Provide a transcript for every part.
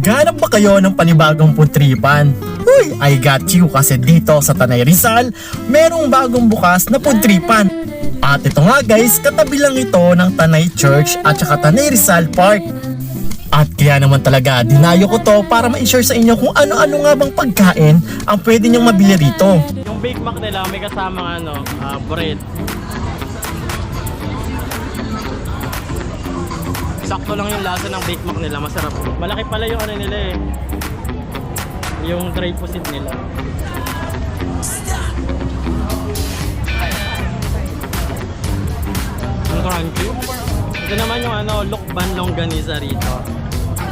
Naghanap ba kayo ng panibagong putripan? Uy, I got you kasi dito sa Tanay Rizal, merong bagong bukas na putripan. At ito nga guys, katabi lang ito ng Tanay Church at saka Tanay Rizal Park. At kaya naman talaga, dinayo ko to para ma-share sa inyo kung ano-ano nga bang pagkain ang pwede nyong mabili rito. Yung Big Mac nila may kasamang bread. Sakto lang yung lasa ng Big Mac nila, masarap. Malaki pala yung ano nila eh. Yung dry pusit nila. Ang crunchy. Ito naman yung Lokban Longganisa rito.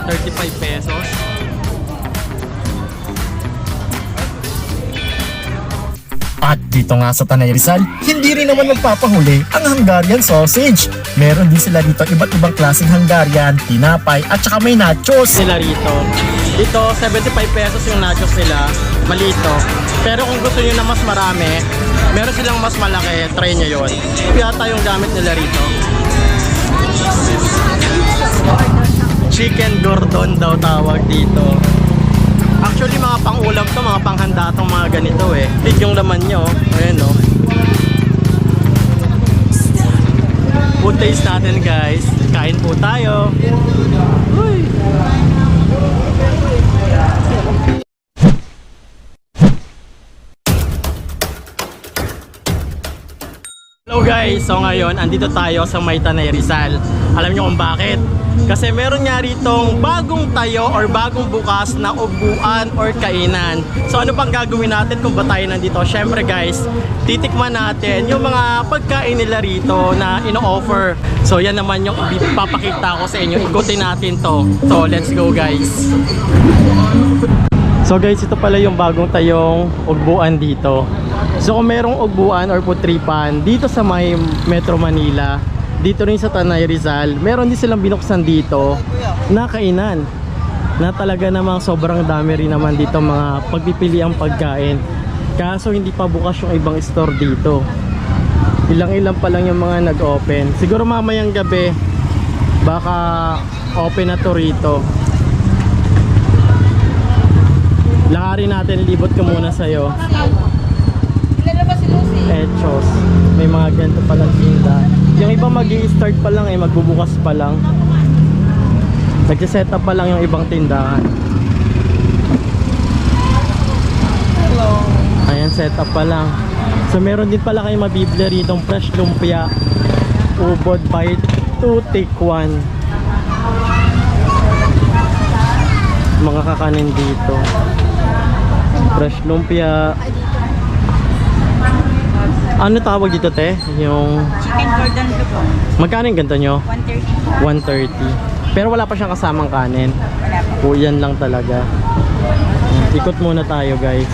35 pesos. At dito nga sa Tanay Rizal, hindi rin naman magpapahuli ang Hungarian sausage. Meron din sila dito iba't ibang klaseng Hungarian, tinapay at saka may nachos. Sila rito. Dito 75 pesos yung nachos nila. Malito. Pero kung gusto niyo na mas marami, meron silang mas malaki, try nyo yun. Yata yung gamit nila rito. Chicken gordon daw tawag dito. Actually mga pang-ulam to, mga panghanda tong mga ganito eh. Big yung laman nyo. Ayan o. Food taste natin guys. Kain po tayo. Uy. Hello guys, so ngayon andito tayo sa May Tanay Rizal. Alam nyo kung bakit? Kasi meron nga ritong bagong tayo or bagong bukas na upuan or kainan. So ano pang gagawin natin kung ba tayo nandito? Syempre guys, titikman natin yung mga pagkain nila rito na ino-offer. So yan naman yung ipapakita ko sa inyo. Ikutin natin to. So let's go guys. So guys, ito pala yung bagong tayong ugbuan dito. So kung merong ugbuan or putripan dito sa may Metro Manila, dito rin sa Tanay Rizal, meron din silang binuksan dito na kainan na talaga namang sobrang dami rin naman dito mga pagpipiliang pagkain. Kaso hindi pa bukas yung ibang store dito. Ilang-ilang pa lang yung mga nag-open. Siguro mamayang gabi baka open na to rito. Lakarin natin, libot ko muna sa'yo. Echos. May mga ganito palang tinda. Yung iba mag-i-start pa lang eh, magbubukas pa lang. Nagsiset up pa lang yung ibang tindahan. Hello. Ayan, set up pa lang. So meron din pala kayong mabibili rito fresh lumpia, ubod bite 2 take 1. Mga kakanin dito. Fresh lumpia. Ano tawag dito te? Yung Chicken gordon blue po. magkano yung ganito nyo? 130. 130. Pero wala pa siyang kasamang kanin. Wala po. O yan lang talaga. Ikot muna tayo guys.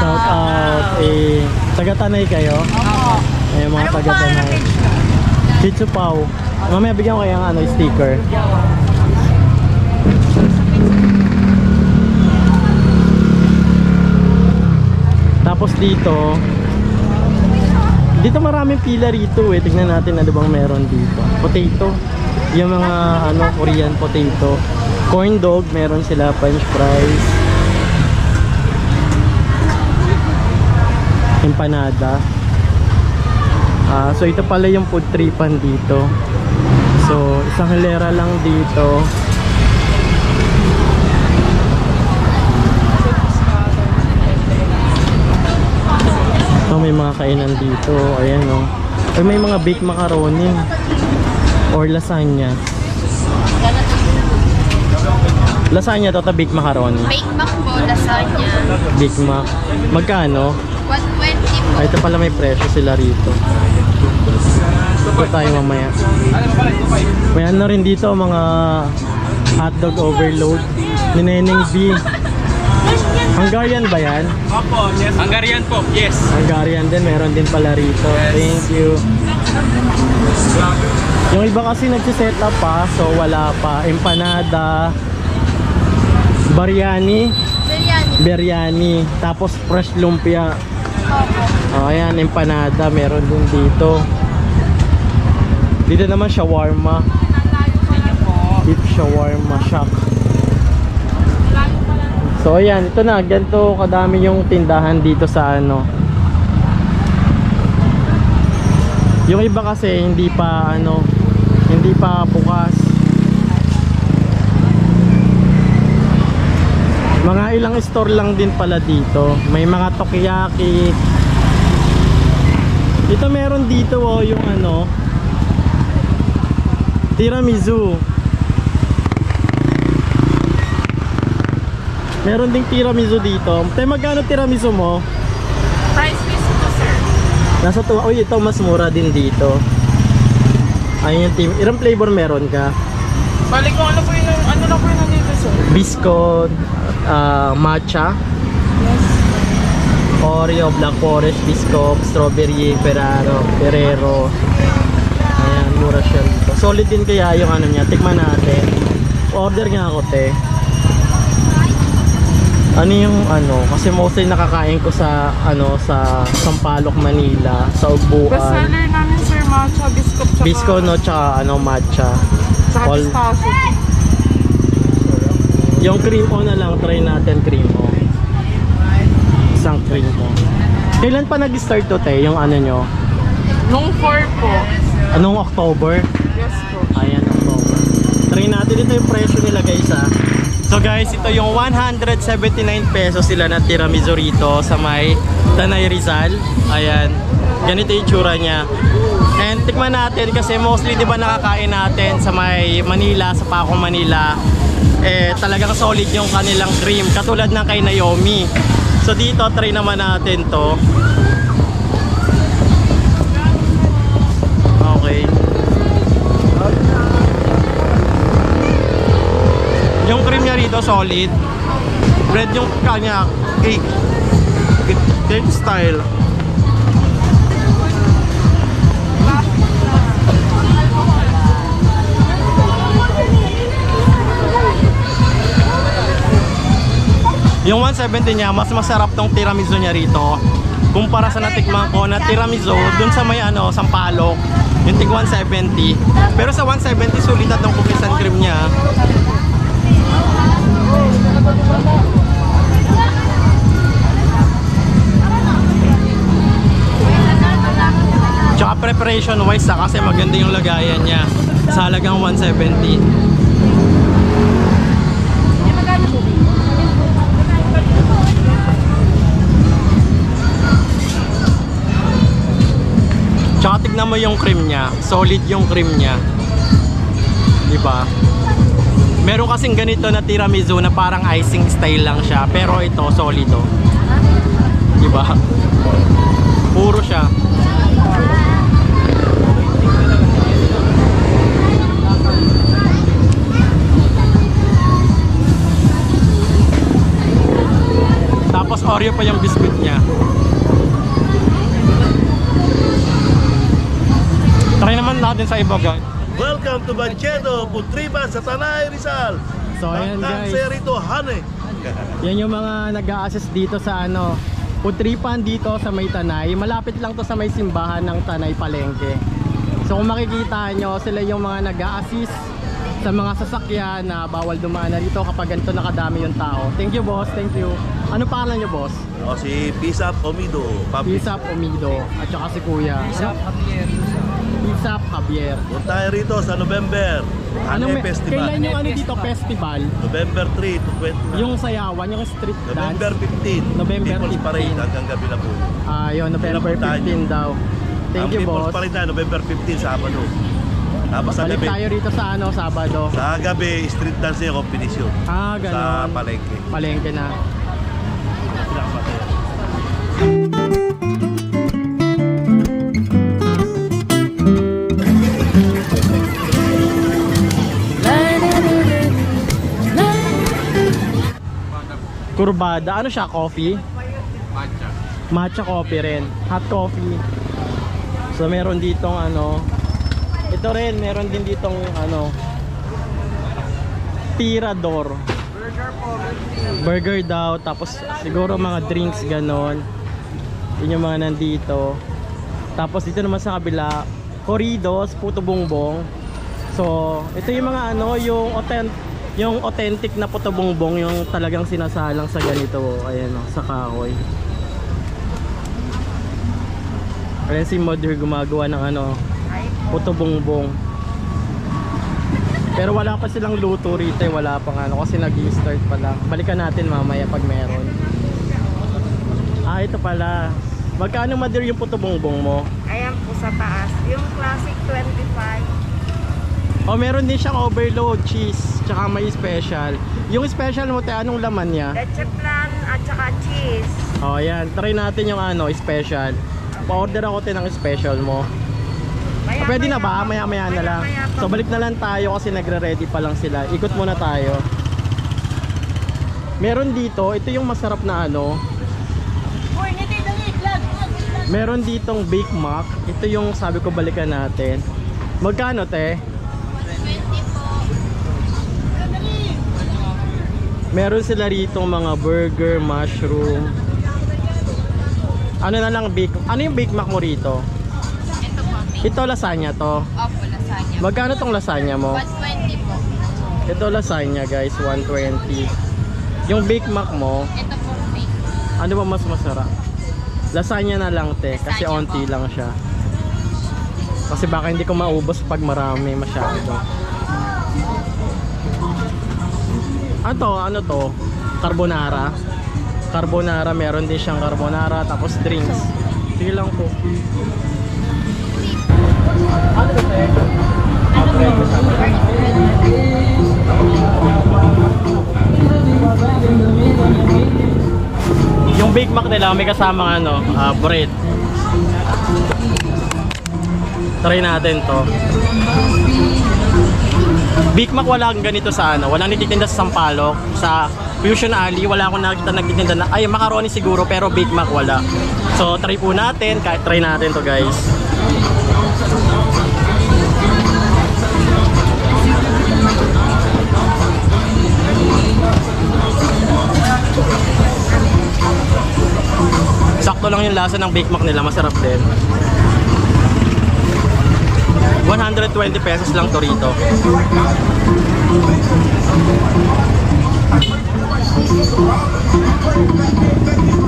Shout out. Taga-Tanay kayo? Opo. Mga Ano po taga-Tanay. Pizza Pau. Mamaya bigyan ko kayo ng sticker. Tapos dito maraming pila rito eh. Tignan natin ano bang meron dito. Potato. Yung mga Korean potato. Corn dog, meron sila, french fries. Empanada. So ito pala yung food tripan dito. So isang hilera lang dito. May mga kainan dito. Ayan o. Ay, may mga baked macaroni or lasagna. Lasagna to, baked macaroni. Bake Mac po, lasagna. Baked mac. Magkano? 120 po. Ay, ito pala may presyo sila rito. Ito tayo mamaya. May ano rin dito, mga hotdog overload. Nineneng B. Hungarian ba yan? Opo, yes. Hungarian po, yes. Hungarian din, meron din pala rito. Thank you. Yung iba kasi nagsiset up pa, so wala pa. Empanada, biryani, tapos fresh lumpia. Ayan, empanada, meron din dito. Dito naman shawarma. Beef shawarma shack. So ayan, ito na, ganito kadami yung tindahan dito sa ano. Yung iba kasi hindi pa bukas. Mga ilang store lang din pala dito. May mga tokiyaki. Ito meron dito oh, yung ano, tiramisu. Meron ding tiramisu dito. Tay, magkano tiramisu mo? Price list po, sir. Nasa to. Uy, ito mas mura din dito. Ayun yung team. Ilang flavor meron ka? Balik ko, ano na po yung nandito, sir? Bisco, matcha, Oreo, Black Forest, Bisco, Strawberry, Ferrero. Ayan, mura siya dito. Solid din kaya yung ano niya. Tikman natin. Order nga ako, te. Ano yung ano, kasi mostly nakakain ko sa ano, sa Sampaloc, Manila, sa Ugbuan. Bestseller namin, sir, matcha, biscuit, tsaka... Bisco no, tsaka ano, matcha. Tsaka All- pistachio. Yung cream o na lang, try natin cream o. Isang cream o. Kailan pa nag-start to, te, yung ano nyo? Nung 4 po. Anong October? Yes po. Ayan, October. Try natin, ito yung presyo nila guys ha. So guys, ito yung 179 pesos sila na tiramisu rito sa may Tanay Rizal. Ayan, ganito yung tsura niya. And tikman natin kasi mostly di ba nakakain natin sa may Manila, sa Pacong Manila. Eh talagang solid yung kanilang cream, katulad ng kay Naomi. So dito, try naman natin to. Okay. Yung cream niya rito solid. Bread yung kanya cake. Cake style. Yung 170 niya, mas masarap tong tiramisu niya rito kumpara sa natikman ko na tiramisu dun sa may ano, Sampaloc, yung tig 170. Pero sa 170 sulit na tong cookies and cream niya. Tsaka preparation wise kasi maganda yung lagayan niya sa halagang 170. Tsaka tignan mo yung cream niya, solid yung cream niya. Diba? Meron kasing ganito na tiramisu na parang icing style lang siya, pero ito solid oh. Diba? Puro siya. Tapos Oreo pa yung biscuit niya. Try naman natin sa iba guys. Welcome to Banchedo, Putripan sa Tanay Rizal. So ayan guys, Rito, Hane. yan yung mga nag-a-assist dito sa ano, Putripan dito sa may Tanay. Malapit lang to sa may simbahan ng Tanay Palengke. So kung makikita nyo, sila yung mga nag-a-assist sa mga sasakyan na bawal dumaan na dito kapag ganito nakadami yung tao. Thank you boss, thank you. Ano pangalan nyo boss? O si Pisap Omido, public. Pisap Omido at saka si Kuya Pisap Javier. Punta tayo rito sa November, Hane Festival. Kailan yung ano dito festival? November 3 to 20. Yung sayawan, yung street November dance? 15. November People's 15. Parade hanggang gabi na po. Yun, November 15 daw. Thank you People's boss. Parade na, November 15, Sabado. Tapos sa Balik gabi, tayo rito sa ano, Sabado. sa gabi, street dance yung competition. Sa Ganon. Palengke. Palengke na. Kurbada, ano siya, coffee? Matcha. Matcha coffee rin, hot coffee. So meron ditong ano, ito rin, meron din ditong ano, tirador. Burger daw, tapos siguro mga drinks ganon. Yun yung mga nandito. Tapos dito naman sa kabila, corridos, puto bongbong. So, ito yung mga ano, yung authentic na puto bongbong, yung talagang sinasalang sa ganito, ayan o, sa kahoy. Ayan si Mother gumagawa ng ano, puto bongbong. Pero wala pa silang luto rito, wala pang ano, kasi nag-i-start pa lang. Balikan natin mamaya pag meron. Ah, ito pala. Magkano, Mother, yung puto bongbong mo? Ayan po sa taas. Yung classic 25. Oh, meron din siyang overload cheese, tsaka may special. Yung special mo, te, anong laman niya? Leche flan at saka cheese. Oh, ayan. Try natin yung ano, special. Pa-order ako te ng special mo. Pwede na ba? Maya-maya na lang. So balik na lang tayo kasi nagre-ready pa lang sila. Ikot muna tayo. Meron dito, ito yung masarap na ano. Meron ditong Big Mac. Ito yung sabi ko balikan natin. Magkano te? 20 po. Meron sila rito mga burger, mushroom. Ano na lang ano yung Big Mac mo rito? Ito po. Ito lasagna to. Opo, lasagna. Magkano tong lasagna mo? 120 po. Ito lasagna guys, 120. Yung Big Mac mo, Ito po bake. ano ba mas masarap? Lasagna na lang te, kasi Lasagna onti po. lang siya. Kasi baka hindi ko maubos pag marami masyado. Ano to? Carbonara. Carbonara, meron din siyang carbonara, tapos drinks. Sige lang po. Ano to te? Yung Big Mac nila may kasamang ano, bread. Try natin to. Big Mac wala kang ganito sa ano, walang nagtitinda sa Sampaloc, sa Fusion Alley, wala akong nakita nagtitinda na, ay macaroni siguro pero Big Mac wala. So try po natin, try natin to guys. Sakto lang yung lasa ng Big Mac nila, masarap din. 120 pesos lang to rito.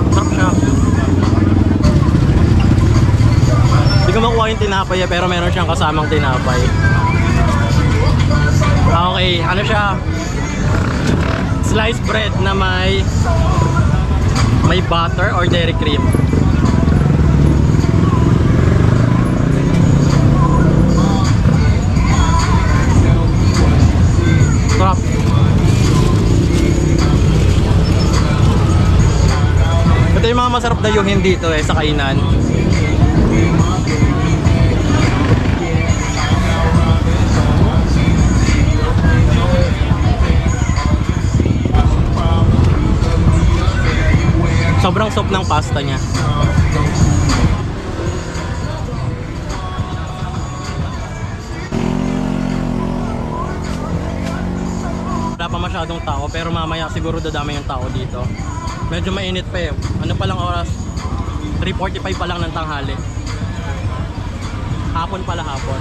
Sarap siya. Hindi ko makuha yung tinapay pero meron siyang kasamang tinapay. Okay, ano siya? Sliced bread na may butter or dairy cream. Sarap. Ito yung mga masarap na yung hindi dito sa kainan. Sobrang soft ng pasta niya. Wala pa masyadong tao pero mamaya siguro dadami yung tao dito. Medyo mainit pa eh. Ano pa lang oras? 3:45 pa lang ng tanghali. Hapon pala hapon.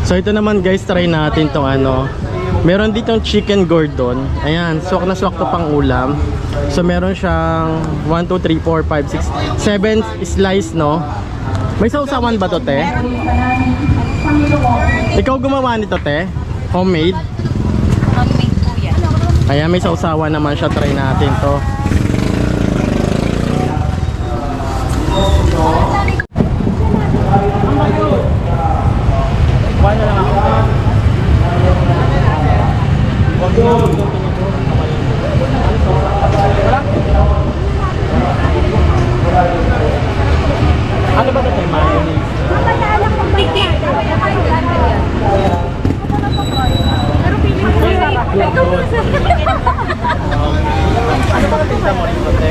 So ito naman guys, try natin tong ano. Meron ditong chicken gordon. Ayan, swak na swak to pang ulam. So meron siyang 1, 2, 3, 4, 5, 6, 7 slice, no? May sausawan ba to, te? Ikaw gumawa nito, te? Homemade? Homemade po yan. Ayan, may sausawan naman siya. Try natin to. Kuha na lang ako. Wag mo. Ano ba ito? Mayonnaise? Ano ba tinta mo rito, te?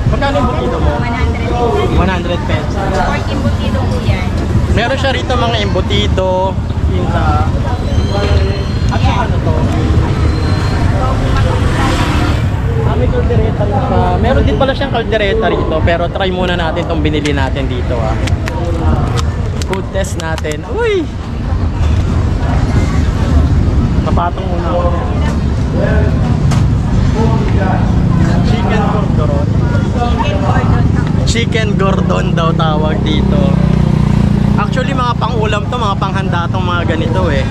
Magkano yung butido mo? 100 pesos. 40 butido po yan. Meron siya rito mga embutido, tinta. At saka ano to? May kaldereta rin siya. Meron din pala siyang kaldereta rito, pero try muna natin itong binili natin dito. Food test natin. Uy! Papatong muna ako. Chicken gordon. Chicken gordon daw tawag dito. Actually mga pang-ulam to, mga panghanda tong mga ganito eh.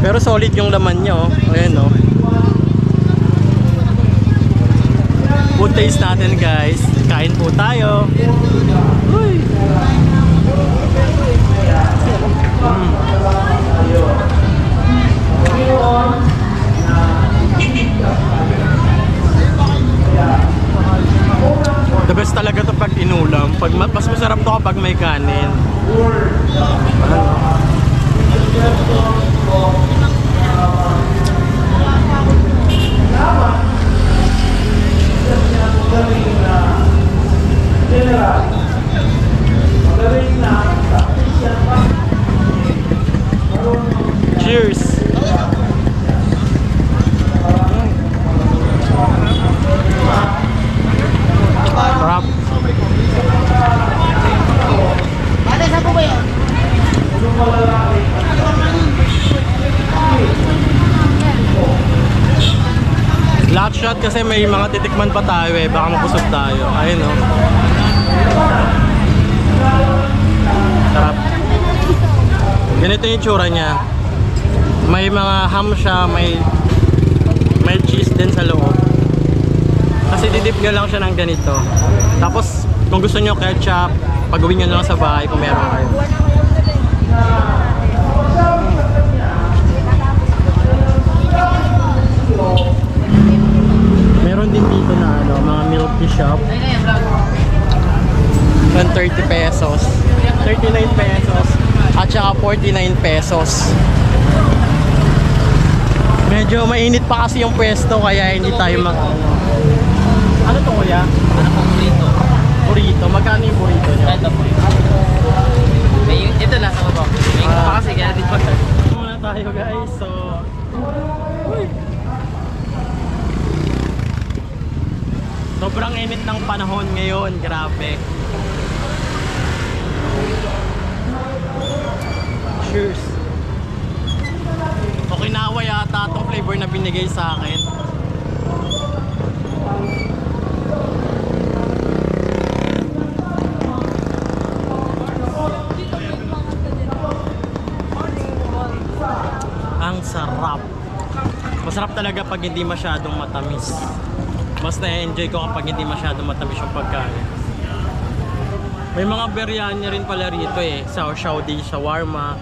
Pero solid yung laman niya oh. Ayan oh. Food taste natin guys. Kain po tayo. Uy. The best talaga to pag inulam. Mas masarap to kapag may kanin. Cheers! Sarap. Last shot kasi may mga titikman pa tayo eh. Baka mapusog tayo. Ayun oh. Sarap. Ganito yung itsura niya. May mga ham siya, may cheese din sa loob. Kasi didip nyo lang siya ng ganito. Tapos kung gusto nyo ketchup, pag-uwi nyo lang sa bahay kung meron kayo. Meron din dito na ano, mga milk tea shop. 30 pesos. 39 pesos. At saka 49 pesos. Medyo mainit pa kasi yung pwesto kaya hindi tayo Ano to kuya? Ano pong burrito? Burrito. Magkano yung burrito nyo? Ito po. Ito nasa baba. May pa kasi kaya di pa. Muna tayo guys. So uy. Sobrang init ng panahon ngayon. Grabe. Cheers. Okinawa yata itong flavor na binigay sa akin. Ang sarap. Masarap talaga pag hindi masyadong matamis. Mas na-enjoy ko kapag hindi masyadong matamis yung pagkain. May mga biryani rin pala rito eh. Sa Saudi shawarma.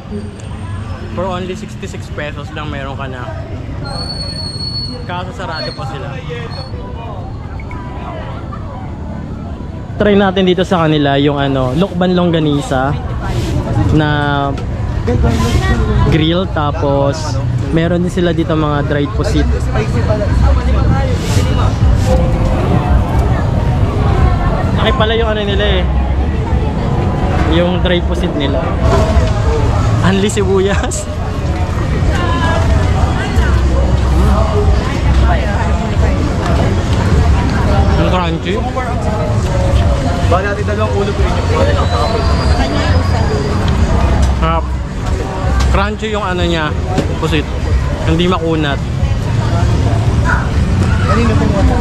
For only 66 pesos lang meron ka na. Kaso sarado pa sila. Try natin dito sa kanila yung ano, Lukban Longganisa na grill, tapos meron din sila dito mga dried pusit. Laki pala yung ano nila eh, yung dried pusit nila. Anli sibuyas. Ang crunchy. Ba natin dalawang ulo ko rin yung Harap. Crunchy yung ano niya, pusit. Hindi makunat. Kanina pong wala.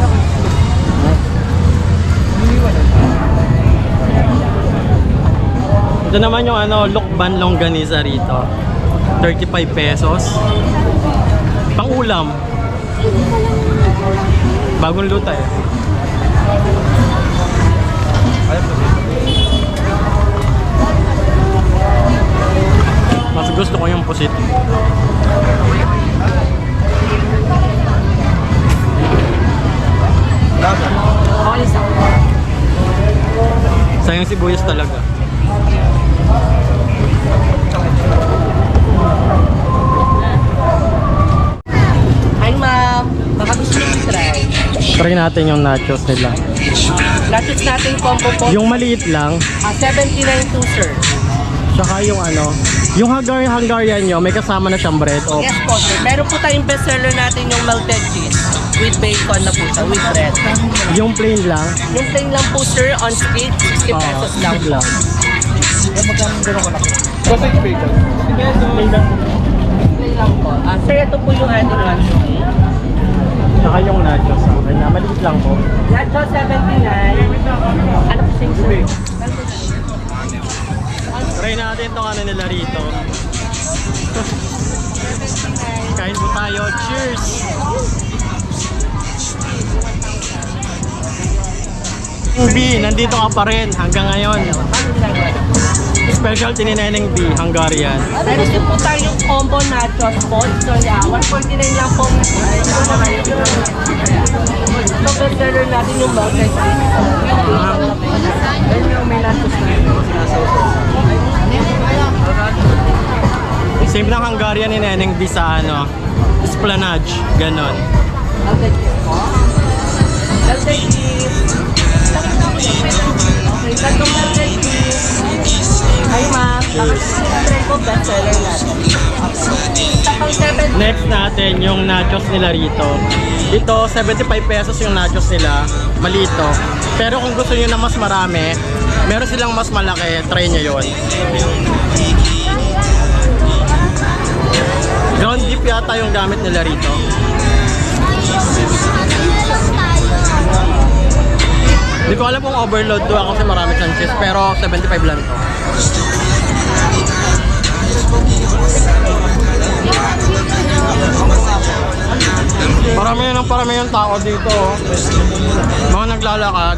Ito naman yung ano, Lukban Longganisa rito. 35 pesos. Pang-ulam. Bagong luta eh. Mas gusto ko yung pusit. Sayang sibuyas talaga. Hi ma'am, baka gusto nyo try. Try natin yung nachos nila. Nachos natin combo po. Yung maliit lang, 79 to sir. tsaka yung ano, yung Hungarian nyo, may kasama na siyang bread. O, Yes po sir. Meron po tayong bestseller natin yung melted cheese. with bacon na po siya, with bread. Yung plain lang. Yung plain lang po sir, on split, 60 pesos lang po. Plain lang. Plain lang po. Sir, ito po yung ating one. Saka yung nachos. Okay na, maliit lang po. Nacho 79. Ano po sir? Try natin itong ano nila rito. Kain po tayo. Cheers! B, nandito ka pa rin hanggang ngayon. Specialty ni Neneng B, Hungarian. Meron din po tayong combo nachos po. So yeah, 149 lang po. So best seller natin yung burger. Ayun yung may nachos na yun. Same ng Hungarian ni Neneng B sa ano, Esplanade, ganon. Okay, tatlong burger cheese. Ay ma, try ko best seller natin. Tapang 7. Next natin yung nachos nila rito. Dito 75 pesos yung nachos nila, malito. Pero kung gusto niyo na mas marami, meron silang mas malaki, try nyo yun. Ground beef yata yung gamit nila rito. Hindi ko alam kung overload to ako kasi marami siyang cheese, pero 75 lang to. Parami yung tao dito. Mga naglalakad.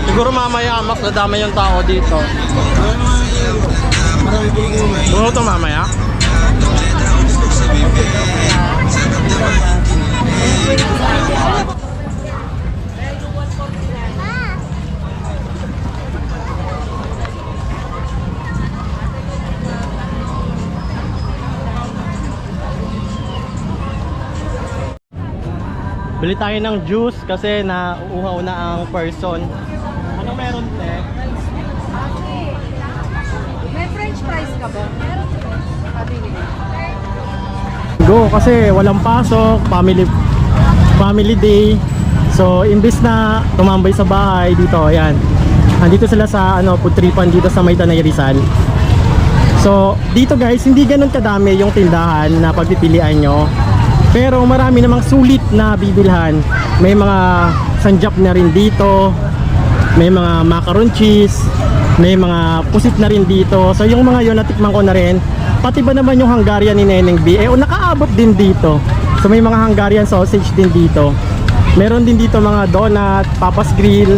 Siguro mamaya mas nadami yung tao dito. Buo to mamaya. Bili tayo ng juice kasi nauuhaw na ang person. Anong meron, te? May french fries ka ba? Meron. Go kasi walang pasok, family day. So imbis na tumambay sa bahay dito, ayan. Andito sila sa ano, putripan dito sa may Tanay Rizal. So dito guys, hindi ganun kadami yung tindahan na pagpipilian nyo. Pero marami namang sulit na bibilhan. May mga sanjap na rin dito. May mga macaron cheese. May mga pusit na rin dito. So yung mga yun natikman ko na rin. Pati ba naman yung Hungarian ni Neneng B? Nakaabot din dito. So may mga Hungarian sausage din dito. Meron din dito mga donut, Papa's Grill,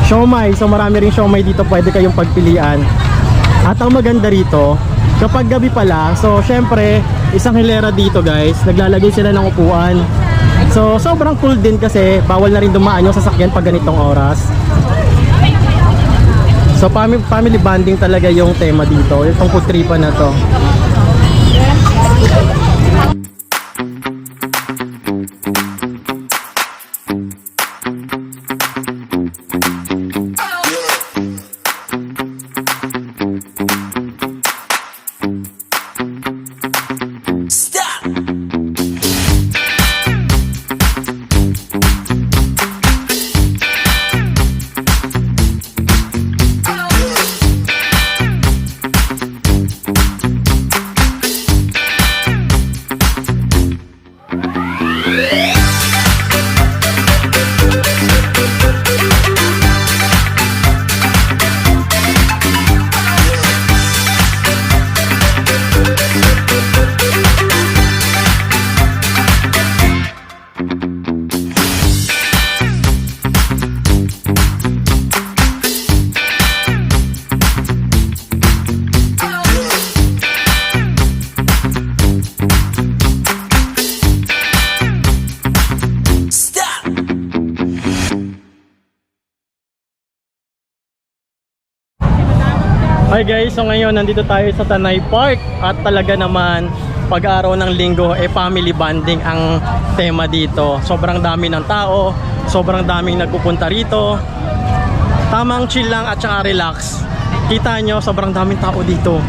siomai. So marami rin siomai dito, pwede kayong pagpilian. At ang maganda rito, kapag gabi pala, so syempre isang hilera dito guys, naglalagay sila ng upuan. So sobrang cool din kasi bawal na rin dumaan yung sasakyan pag ganitong oras. So family bonding talaga yung tema dito, itong putripan na to. Hi guys, so ngayon nandito tayo sa Tanay Park at talaga naman pag-araw ng linggo family bonding ang tema dito. Sobrang dami ng tao, sobrang daming nagpupunta rito. Tamang chill lang at saka relax. Kita nyo, sobrang daming tao dito.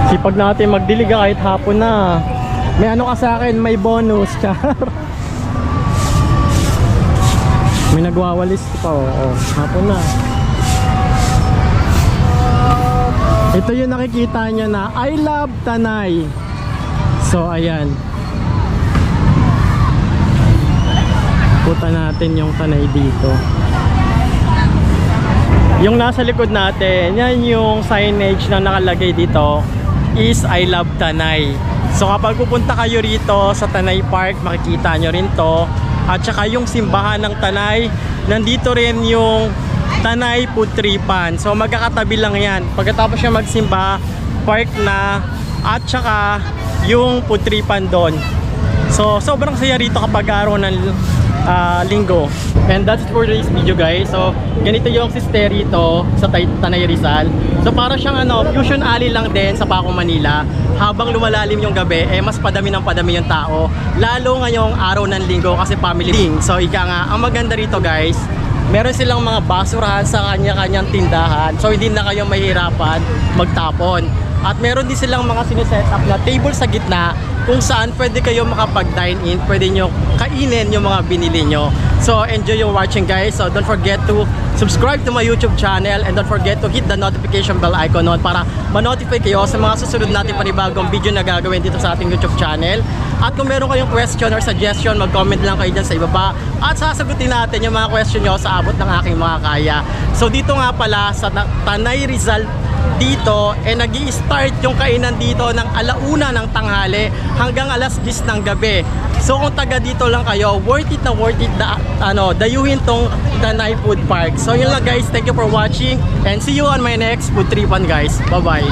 Sipag natin magdiliga kahit hapon na. May ano ka sa akin, may bonus. May nagwawalis pa, oo. Hapon na. Ito yung nakikita nyo na I love Tanay. So, ayan. Puta natin yung Tanay dito. Yung nasa likod natin, yan yung signage na nakalagay dito is I love Tanay. So kapag pupunta kayo rito sa Tanay Park, makikita nyo rin to. At saka yung simbahan ng Tanay, nandito rin yung Tanay Putripan. So magkakatabi lang yan. Pagkatapos siya magsimba, park na, at saka yung Putripan doon. So sobrang saya rito kapag araw ng linggo. And that's it for today's video, guys. So ganito yung sister rito sa Tanay Rizal. So para siyang fusion alley lang din sa Paco, Manila. Habang lumalalim yung gabi, mas padami ng padami yung tao. Lalo ngayong araw ng linggo kasi family thing. So ika nga, ang maganda rito, guys, meron silang mga basurahan sa kanya-kanyang tindahan. So hindi na kayo mahirapan magtapon. At meron din silang mga sineset up na table sa gitna kung saan pwede kayo makapag-dine in, pwede nyo kainin yung mga binili nyo. So enjoy your watching, guys. So don't forget to subscribe to my YouTube channel and don't forget to hit the notification bell icon on para ma-notify kayo sa mga susunod natin panibagong video na gagawin dito sa ating YouTube channel. At kung meron kayong question or suggestion, mag-comment lang kayo dyan sa ibaba at sasagutin natin yung mga question nyo sa abot ng aking mga kaya. So dito nga pala sa Tanay Rizal dito, nag-i-start yung kainan dito ng 1:00 ng tanghali hanggang 10:00 ng gabi. So kung taga dito lang kayo, worth it dayuhin tong Tanay Food Park. So yun lang, guys, thank you for watching and see you on my next food tripan, guys. Bye bye.